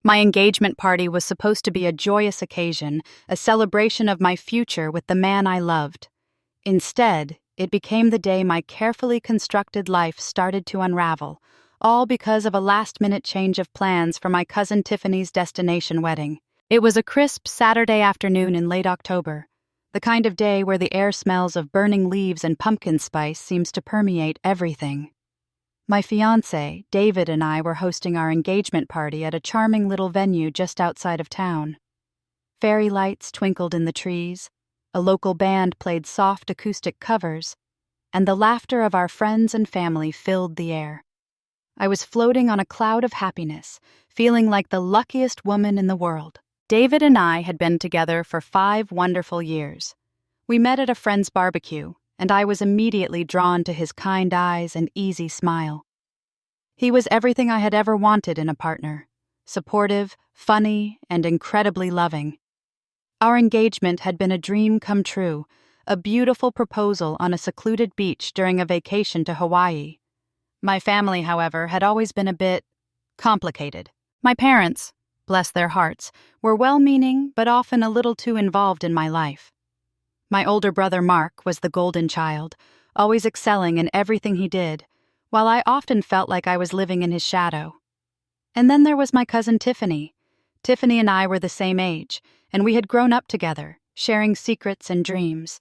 My engagement party was supposed to be a joyous occasion, a celebration of my future with the man I loved. Instead, it became the day my carefully constructed life started to unravel, all because of a last-minute change of plans for my cousin Tiffany's destination wedding. It was a crisp Saturday afternoon in late October, the kind of day where the air smells of burning leaves and pumpkin spice seems to permeate everything. My fiancé, David, and I were hosting our engagement party at a charming little venue just outside of town. Fairy lights twinkled in the trees, a local band played soft acoustic covers, and the laughter of our friends and family filled the air. I was floating on a cloud of happiness, feeling like the luckiest woman in the world. David and I had been together for 5 wonderful years. We met at a friend's barbecue, and I was immediately drawn to his kind eyes and easy smile. He was everything I had ever wanted in a partner: supportive, funny, and incredibly loving. Our engagement had been a dream come true, a beautiful proposal on a secluded beach during a vacation to Hawaii. My family, however, had always been a bit complicated. My parents, bless their hearts, were well-meaning but often a little too involved in my life. My older brother Mark was the golden child, always excelling in everything he did, while I often felt like I was living in his shadow. And then there was my cousin Tiffany. Tiffany and I were the same age, and we had grown up together, sharing secrets and dreams.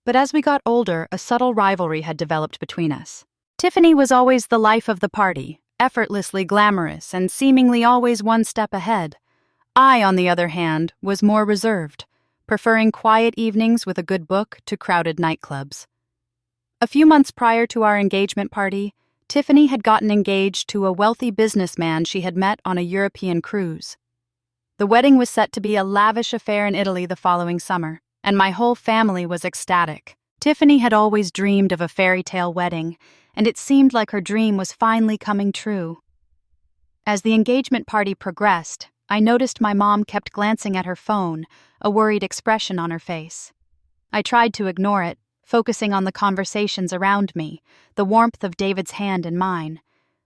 But as we got older, a subtle rivalry had developed between us. Tiffany was always the life of the party, effortlessly glamorous and seemingly always one step ahead. I, on the other hand, was more reserved, preferring quiet evenings with a good book to crowded nightclubs. A few months prior to our engagement party, Tiffany had gotten engaged to a wealthy businessman she had met on a European cruise. The wedding was set to be a lavish affair in Italy the following summer, and my whole family was ecstatic. Tiffany had always dreamed of a fairy tale wedding, and it seemed like her dream was finally coming true. As the engagement party progressed, I noticed my mom kept glancing at her phone, a worried expression on her face. I tried to ignore it, focusing on the conversations around me, the warmth of David's hand in mine,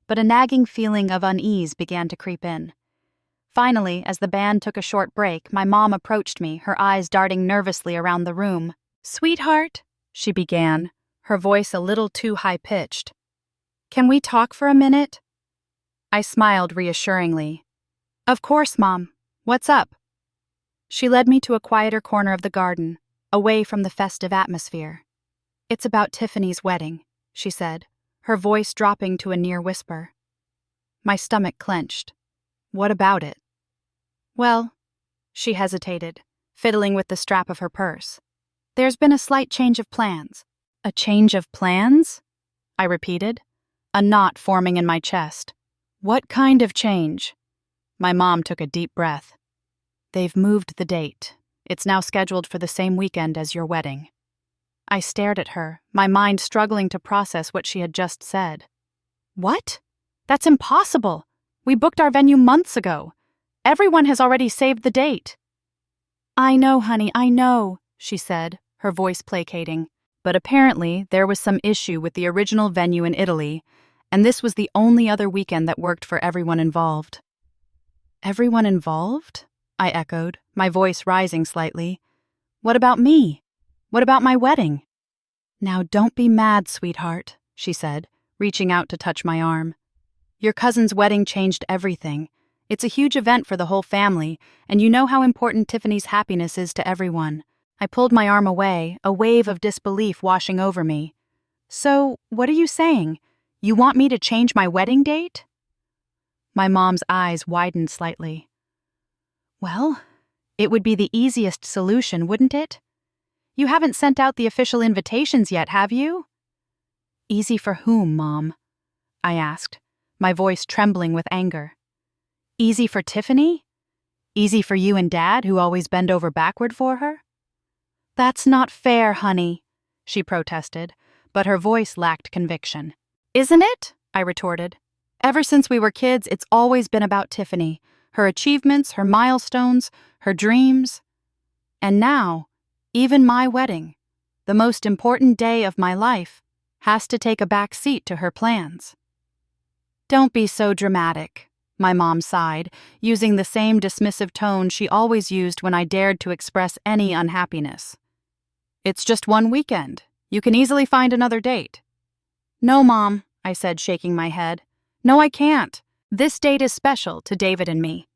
but a nagging feeling of unease began to creep in. Finally, as the band took a short break, my mom approached me, her eyes darting nervously around the room. "Sweetheart," she began, her voice a little too high-pitched. "Can we talk for a minute?" I smiled reassuringly. "Of course, Mom. What's up?" She led me to a quieter corner of the garden, away from the festive atmosphere. "It's about Tiffany's wedding," she said, her voice dropping to a near whisper. My stomach clenched. "What about it?" "Well," she hesitated, fiddling with the strap of her purse. "There's been a slight change of plans." "A change of plans?" I repeated, a knot forming in my chest. "What kind of change?" My mom took a deep breath. "They've moved the date. It's now scheduled for the same weekend as your wedding." I stared at her, my mind struggling to process what she had just said. "What? That's impossible! We booked our venue months ago. Everyone has already saved the date." "I know, honey, I know," she said, her voice placating. But apparently there was some issue with the original venue in Italy, and this was the only other weekend that worked for everyone involved. "Everyone involved?" I echoed, my voice rising slightly. "What about me? What about my wedding?" "Now don't be mad, sweetheart," she said, reaching out to touch my arm. "Your cousin's wedding changed everything. It's a huge event for the whole family, and you know how important Tiffany's happiness is to everyone." I pulled my arm away, a wave of disbelief washing over me. "So, what are you saying? You want me to change my wedding date?" My mom's eyes widened slightly. "Well, it would be the easiest solution, wouldn't it? You haven't sent out the official invitations yet, have you?" "Easy for whom, Mom?" I asked, my voice trembling with anger. "Easy for Tiffany? Easy for you and Dad, who always bend over backward for her?" "That's not fair, honey," she protested, but her voice lacked conviction. "Isn't it?" I retorted. "Ever since we were kids, it's always been about Tiffany, her achievements, her milestones, her dreams. And now, even my wedding, the most important day of my life, has to take a back seat to her plans." "Don't be so dramatic," My mom sighed, using the same dismissive tone she always used when I dared to express any unhappiness. "It's just one weekend. You can easily find another date." "No, Mom," I said, shaking my head. "No, I can't. This date is special to David and me.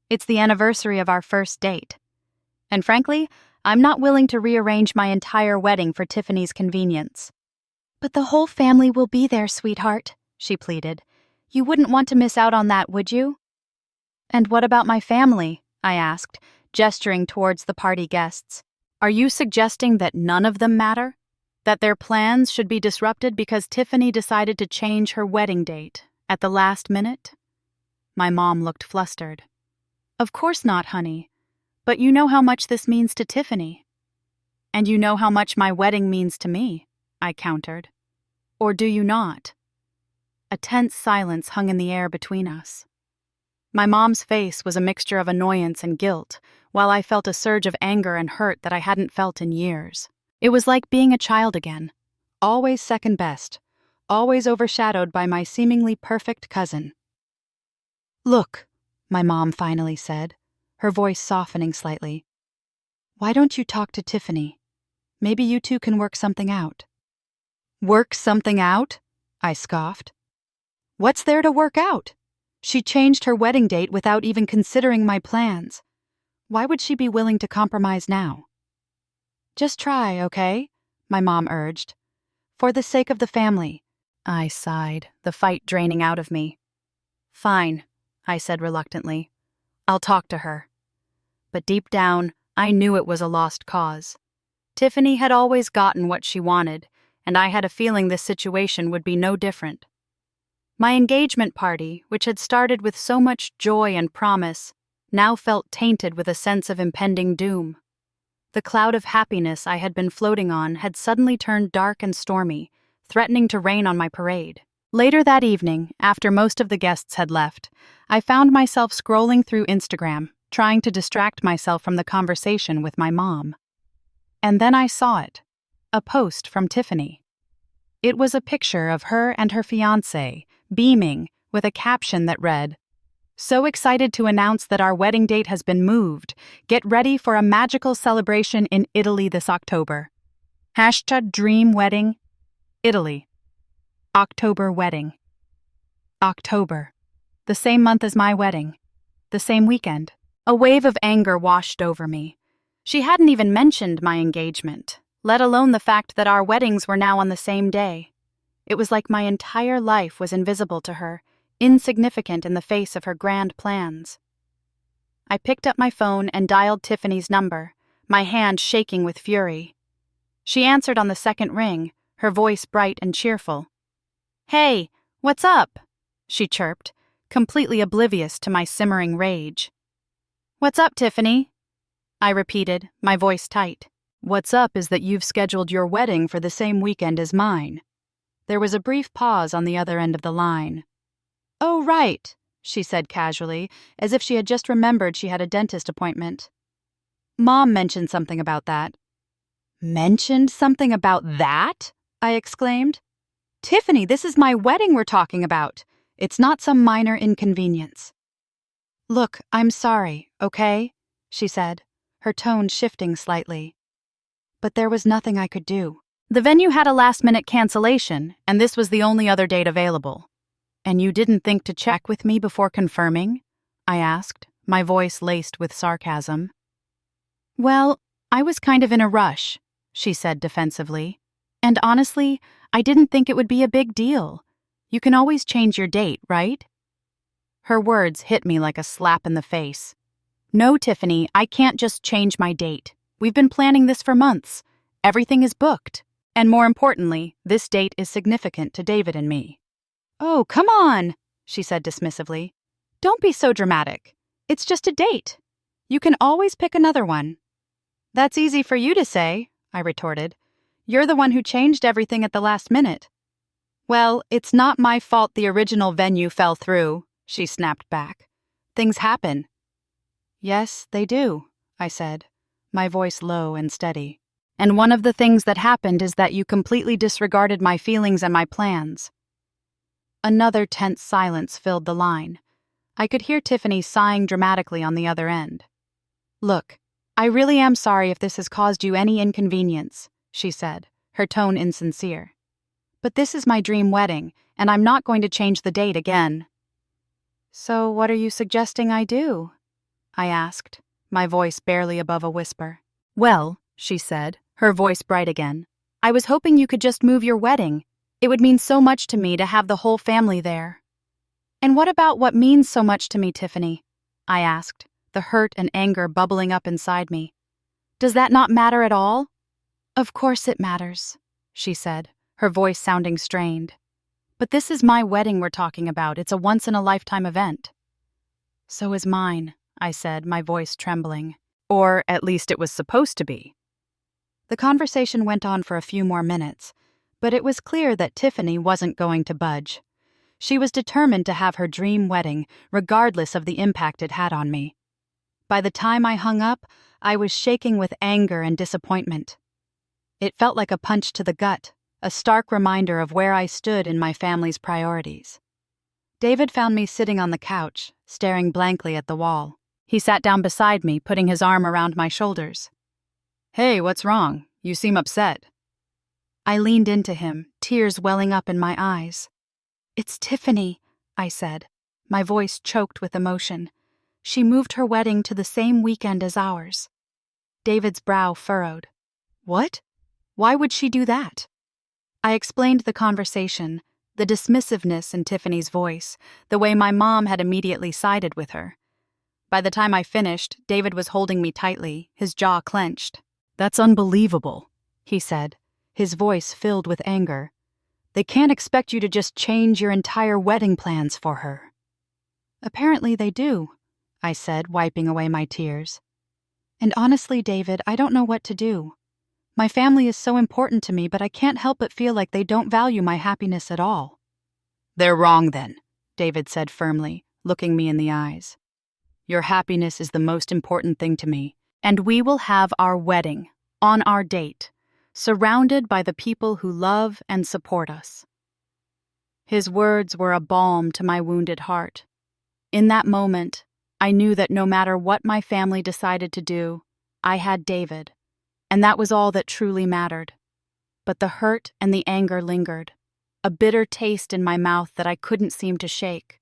It's the anniversary of our first date. And frankly, I'm not willing to rearrange my entire wedding for Tiffany's convenience." "But the whole family will be there, sweetheart," she pleaded. "You wouldn't want to miss out on that, would you?" "And what about my family?" I asked, gesturing towards the party guests. "Are you suggesting that none of them matter? That their plans should be disrupted because Tiffany decided to change her wedding date at the last minute?" My mom looked flustered. "Of course not, honey. But you know how much this means to Tiffany." "And you know how much my wedding means to me," I countered. "Or do you not?" A tense silence hung in the air between us. My mom's face was a mixture of annoyance and guilt, while I felt a surge of anger and hurt that I hadn't felt in years. It was like being a child again, always second best, always overshadowed by my seemingly perfect cousin. "Look," my mom finally said, her voice softening slightly. "Why don't you talk to Tiffany? Maybe you two can work something out." "Work something out?" I scoffed. "What's there to work out? She changed her wedding date without even considering my plans. Why would she be willing to compromise now?" "Just try, okay?" my mom urged. "For the sake of the family." I sighed, the fight draining out of me. "Fine," I said reluctantly. "I'll talk to her." But deep down, I knew it was a lost cause. Tiffany had always gotten what she wanted, and I had a feeling this situation would be no different. My engagement party, which had started with so much joy and promise, now felt tainted with a sense of impending doom. The cloud of happiness I had been floating on had suddenly turned dark and stormy, threatening to rain on my parade. Later that evening, after most of the guests had left, I found myself scrolling through Instagram, trying to distract myself from the conversation with my mom. And then I saw it, a post from Tiffany. It was a picture of her and her fiancé, beaming, with a caption that read, "So excited to announce that our wedding date has been moved. Get ready for a magical celebration in Italy this October. #dream wedding, Italy. October wedding." October. The same month as my wedding. The same weekend. A wave of anger washed over me. She hadn't even mentioned my engagement, let alone the fact that our weddings were now on the same day. It was like my entire life was invisible to her, insignificant in the face of her grand plans. I picked up my phone and dialed Tiffany's number, my hand shaking with fury. She answered on the second ring, her voice bright and cheerful. "Hey, what's up?" she chirped, completely oblivious to my simmering rage. "What's up, Tiffany?" I repeated, my voice tight. "What's up is that you've scheduled your wedding for the same weekend as mine." There was a brief pause on the other end of the line. "Oh, right," she said casually, as if she had just remembered she had a dentist appointment. "Mom mentioned something about that." "Mentioned something about that?" I exclaimed. "Tiffany, this is my wedding we're talking about. It's not some minor inconvenience." "Look, I'm sorry, okay?" she said, her tone shifting slightly. But there was nothing I could do. The venue had a last-minute cancellation, and this was the only other date available. "And you didn't think to check with me before confirming?" I asked, my voice laced with sarcasm. "Well, I was kind of in a rush," she said defensively. "And honestly, I didn't think it would be a big deal. You can always change your date, right?" Her words hit me like a slap in the face. "No, Tiffany, I can't just change my date. We've been planning this for months. Everything is booked. And more importantly, this date is significant to David and me." "Oh, come on," she said dismissively. "Don't be so dramatic. It's just a date. You can always pick another one." "That's easy for you to say," I retorted. "You're the one who changed everything at the last minute." "Well, it's not my fault the original venue fell through," she snapped back. "Things happen." "Yes, they do," I said, my voice low and steady. "And one of the things that happened is that you completely disregarded my feelings and my plans." Another tense silence filled the line. I could hear Tiffany sighing dramatically on the other end. "Look, I really am sorry if this has caused you any inconvenience," she said, her tone insincere. "But this is my dream wedding, and I'm not going to change the date again." "So what are you suggesting I do?" I asked, my voice barely above a whisper. "Well," she said, her voice bright again, "I was hoping you could just move your wedding. It would mean so much to me to have the whole family there." "And what about what means so much to me, Tiffany?" I asked, the hurt and anger bubbling up inside me. "Does that not matter at all?" "Of course it matters," she said, her voice sounding strained. "But this is my wedding we're talking about. It's a once-in-a-lifetime event." "So is mine," I said, my voice trembling. "Or at least it was supposed to be." The conversation went on for a few more minutes, but it was clear that Tiffany wasn't going to budge. She was determined to have her dream wedding, regardless of the impact it had on me. By the time I hung up, I was shaking with anger and disappointment. It felt like a punch to the gut, a stark reminder of where I stood in my family's priorities. David found me sitting on the couch, staring blankly at the wall. He sat down beside me, putting his arm around my shoulders. "Hey, what's wrong? You seem upset." I leaned into him, tears welling up in my eyes. "It's Tiffany," I said, my voice choked with emotion. "She moved her wedding to the same weekend as ours." David's brow furrowed. "What? Why would she do that?" I explained the conversation, the dismissiveness in Tiffany's voice, the way my mom had immediately sided with her. By the time I finished, David was holding me tightly, his jaw clenched. "That's unbelievable," he said, his voice filled with anger. "They can't expect you to just change your entire wedding plans for her." "Apparently they do," I said, wiping away my tears. "And honestly, David, I don't know what to do. My family is so important to me, but I can't help but feel like they don't value my happiness at all." "They're wrong then," David said firmly, looking me in the eyes. "Your happiness is the most important thing to me, and we will have our wedding, on our date, surrounded by the people who love and support us." His words were a balm to my wounded heart. In that moment, I knew that no matter what my family decided to do, I had David, and that was all that truly mattered. But the hurt and the anger lingered, a bitter taste in my mouth that I couldn't seem to shake.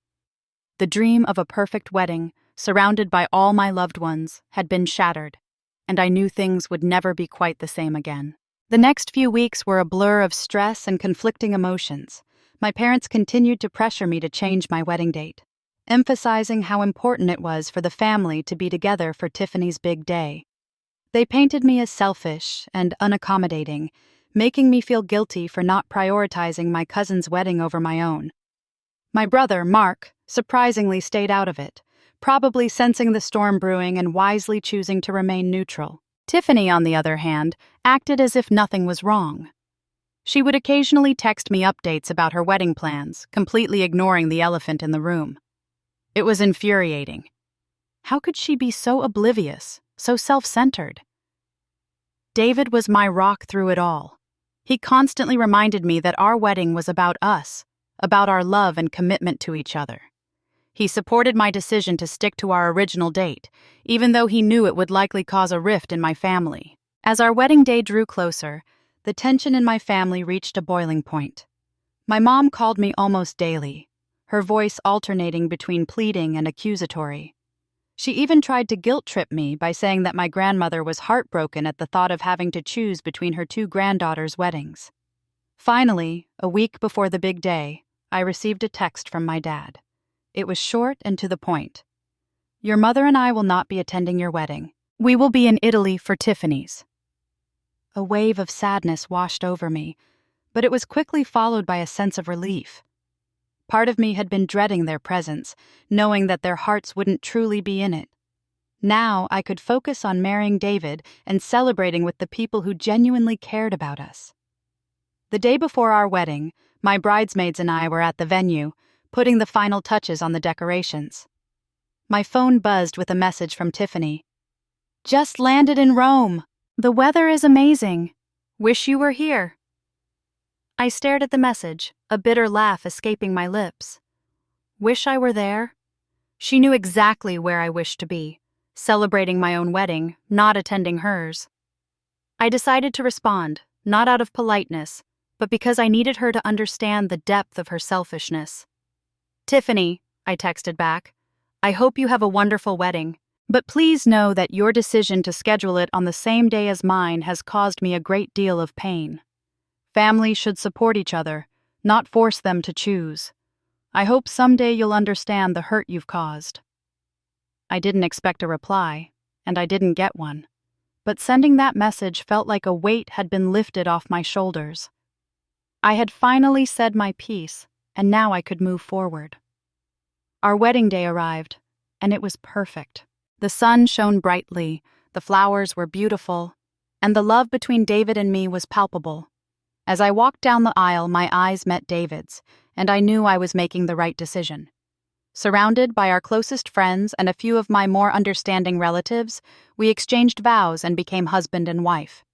The dream of a perfect wedding, surrounded by all my loved ones, had been shattered, and I knew things would never be quite the same again. The next few weeks were a blur of stress and conflicting emotions. My parents continued to pressure me to change my wedding date, emphasizing how important it was for the family to be together for Tiffany's big day. They painted me as selfish and unaccommodating, making me feel guilty for not prioritizing my cousin's wedding over my own. My brother, Mark, surprisingly stayed out of it, probably sensing the storm brewing and wisely choosing to remain neutral. Tiffany, on the other hand, acted as if nothing was wrong. She would occasionally text me updates about her wedding plans, completely ignoring the elephant in the room. It was infuriating. How could she be so oblivious, so self-centered? David was my rock through it all. He constantly reminded me that our wedding was about us, about our love and commitment to each other. He supported my decision to stick to our original date, even though he knew it would likely cause a rift in my family. As our wedding day drew closer, the tension in my family reached a boiling point. My mom called me almost daily, her voice alternating between pleading and accusatory. She even tried to guilt-trip me by saying that my grandmother was heartbroken at the thought of having to choose between her two granddaughters' weddings. Finally, a week before the big day, I received a text from my dad. It was short and to the point. "Your mother and I will not be attending your wedding. We will be in Italy for Tiffany's." A wave of sadness washed over me, but it was quickly followed by a sense of relief. Part of me had been dreading their presence, knowing that their hearts wouldn't truly be in it. Now I could focus on marrying David and celebrating with the people who genuinely cared about us. The day before our wedding, my bridesmaids and I were at the venue, putting the final touches on the decorations. My phone buzzed with a message from Tiffany. "Just landed in Rome. The weather is amazing. Wish you were here." I stared at the message, a bitter laugh escaping my lips. Wish I were there? She knew exactly where I wished to be, celebrating my own wedding, not attending hers. I decided to respond, not out of politeness, but because I needed her to understand the depth of her selfishness. "Tiffany," I texted back, "I hope you have a wonderful wedding, but please know that your decision to schedule it on the same day as mine has caused me a great deal of pain. Families should support each other, not force them to choose. I hope someday you'll understand the hurt you've caused." I didn't expect a reply, and I didn't get one, but sending that message felt like a weight had been lifted off my shoulders. I had finally said my piece, and now I could move forward. Our wedding day arrived, and it was perfect. The sun shone brightly, the flowers were beautiful, and the love between David and me was palpable. As I walked down the aisle, my eyes met David's, and I knew I was making the right decision. Surrounded by our closest friends and a few of my more understanding relatives, we exchanged vows and became husband and wife.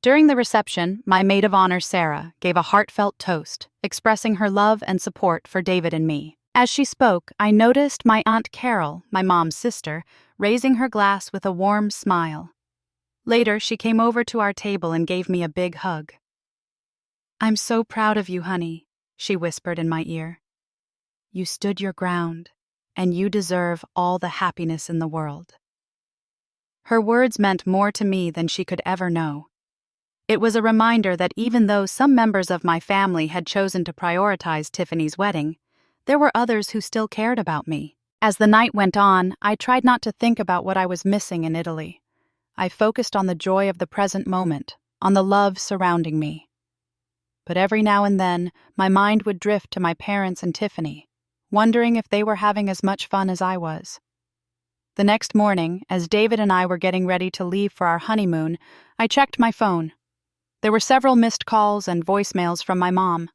During the reception, my maid of honor, Sarah, gave a heartfelt toast, expressing her love and support for David and me. As she spoke, I noticed my Aunt Carol, my mom's sister, raising her glass with a warm smile. Later, she came over to our table and gave me a big hug. "I'm so proud of you, honey," she whispered in my ear. "You stood your ground, and you deserve all the happiness in the world." Her words meant more to me than she could ever know. It was a reminder that even though some members of my family had chosen to prioritize Tiffany's wedding, there were others who still cared about me. As the night went on, I tried not to think about what I was missing in Italy. I focused on the joy of the present moment, on the love surrounding me. But every now and then, my mind would drift to my parents and Tiffany, wondering if they were having as much fun as I was. The next morning, as David and I were getting ready to leave for our honeymoon, I checked my phone. There were several missed calls and voicemails from my mom.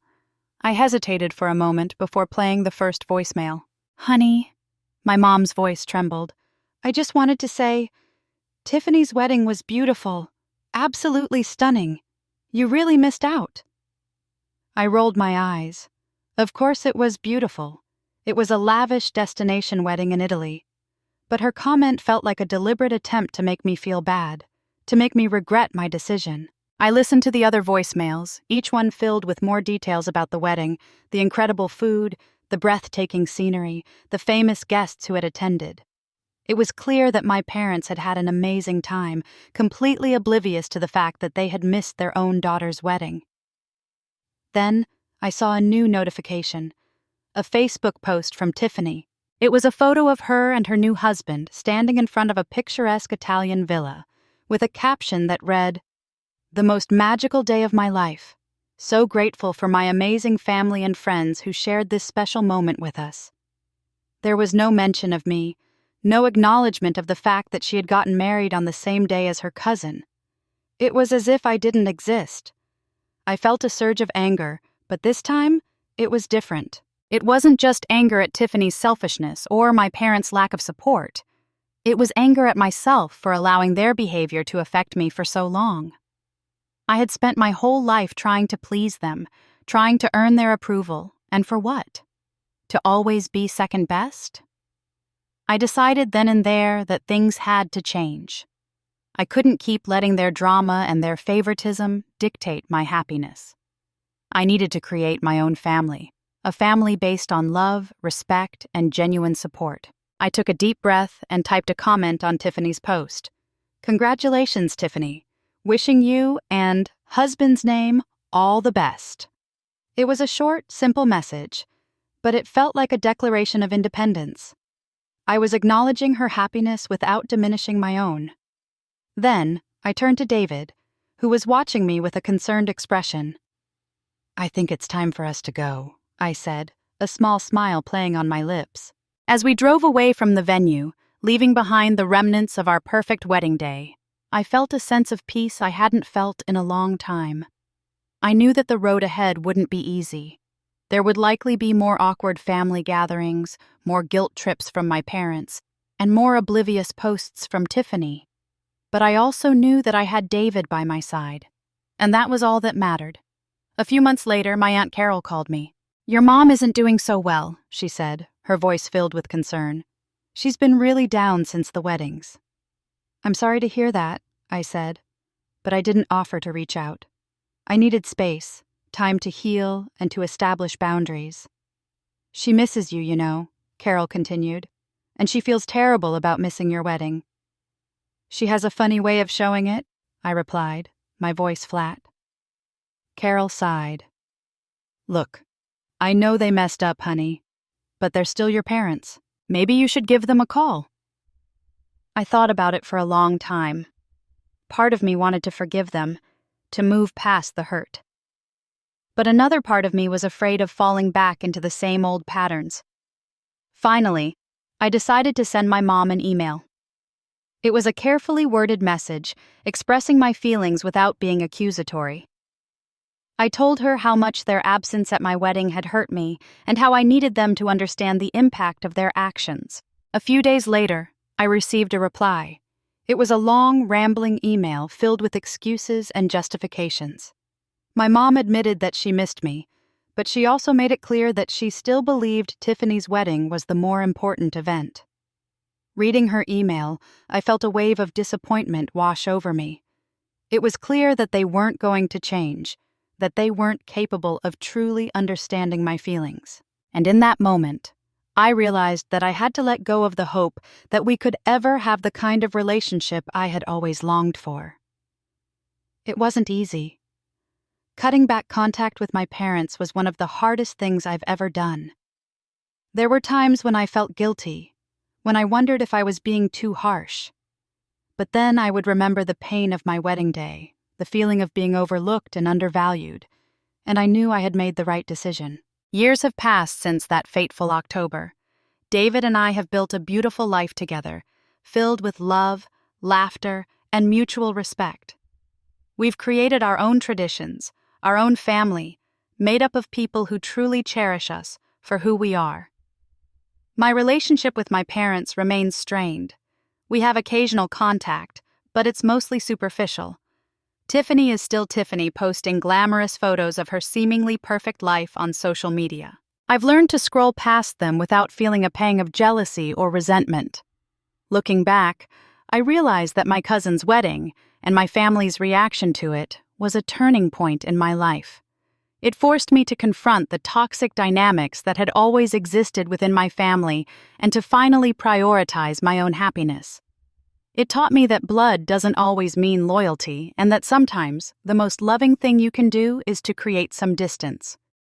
I hesitated for a moment before playing the first voicemail. "Honey," my mom's voice trembled, "I just wanted to say, Tiffany's wedding was beautiful, absolutely stunning. You really missed out." I rolled my eyes. Of course it was beautiful. It was a lavish destination wedding in Italy. But her comment felt like a deliberate attempt to make me feel bad, to make me regret my decision. I listened to the other voicemails, each one filled with more details about the wedding, the incredible food, the breathtaking scenery, the famous guests who had attended. It was clear that my parents had had an amazing time, completely oblivious to the fact that they had missed their own daughter's wedding. Then, I saw a new notification. A Facebook post from Tiffany. It was a photo of her and her new husband standing in front of a picturesque Italian villa, with a caption that read, "The most magical day of my life. So grateful for my amazing family and friends who shared this special moment with us." There was no mention of me, no acknowledgement of the fact that she had gotten married on the same day as her cousin. It was as if I didn't exist. I felt a surge of anger, but this time, it was different. It wasn't just anger at Tiffany's selfishness or my parents' lack of support. It was anger at myself for allowing their behavior to affect me for so long. I had spent my whole life trying to please them, trying to earn their approval, and for what? To always be second best? I decided then and there that things had to change. I couldn't keep letting their drama and their favoritism dictate my happiness. I needed to create my own family. A family based on love, respect, and genuine support. I took a deep breath and typed a comment on Tiffany's post. "Congratulations, Tiffany. Wishing you and husband's name all the best." It was a short, simple message, but it felt like a declaration of independence. I was acknowledging her happiness without diminishing my own. Then, I turned to David, who was watching me with a concerned expression. "I think it's time for us to go," I said, a small smile playing on my lips. As we drove away from the venue, leaving behind the remnants of our perfect wedding day, I felt a sense of peace I hadn't felt in a long time. I knew that the road ahead wouldn't be easy. There would likely be more awkward family gatherings, more guilt trips from my parents, and more oblivious posts from Tiffany. But I also knew that I had David by my side, and that was all that mattered. A few months later, my Aunt Carol called me. "Your mom isn't doing so well," she said, her voice filled with concern. She's been really down since the weddings. I'm sorry to hear that, I said, but I didn't offer to reach out. I needed space, time to heal and to establish boundaries. She misses you, you know, Carol continued, and she feels terrible about missing your wedding. She has a funny way of showing it, I replied, my voice flat. Carol sighed. Look, I know they messed up, honey, but they're still your parents. Maybe you should give them a call. I thought about it for a long time. Part of me wanted to forgive them, to move past the hurt. But another part of me was afraid of falling back into the same old patterns. Finally, I decided to send my mom an email. It was a carefully worded message, expressing my feelings without being accusatory. I told her how much their absence at my wedding had hurt me and how I needed them to understand the impact of their actions. A few days later, I received a reply. It was a long, rambling email filled with excuses and justifications. My mom admitted that she missed me, but she also made it clear that she still believed Tiffany's wedding was the more important event. Reading her email, I felt a wave of disappointment wash over me. It was clear that they weren't going to change, that they weren't capable of truly understanding my feelings. And in that moment, I realized that I had to let go of the hope that we could ever have the kind of relationship I had always longed for. It wasn't easy. Cutting back contact with my parents was one of the hardest things I've ever done. There were times when I felt guilty, when I wondered if I was being too harsh. But then I would remember the pain of my wedding day, the feeling of being overlooked and undervalued, and I knew I had made the right decision. Years have passed since that fateful October. David and I have built a beautiful life together, filled with love, laughter, and mutual respect. We've created our own traditions, our own family, made up of people who truly cherish us for who we are. My relationship with my parents remains strained. We have occasional contact, but it's mostly superficial. Tiffany is still Tiffany, posting glamorous photos of her seemingly perfect life on social media. I've learned to scroll past them without feeling a pang of jealousy or resentment. Looking back, I realized that my cousin's wedding, and my family's reaction to it, was a turning point in my life. It forced me to confront the toxic dynamics that had always existed within my family and to finally prioritize my own happiness. It taught me that blood doesn't always mean loyalty and that sometimes the most loving thing you can do is to create some distance.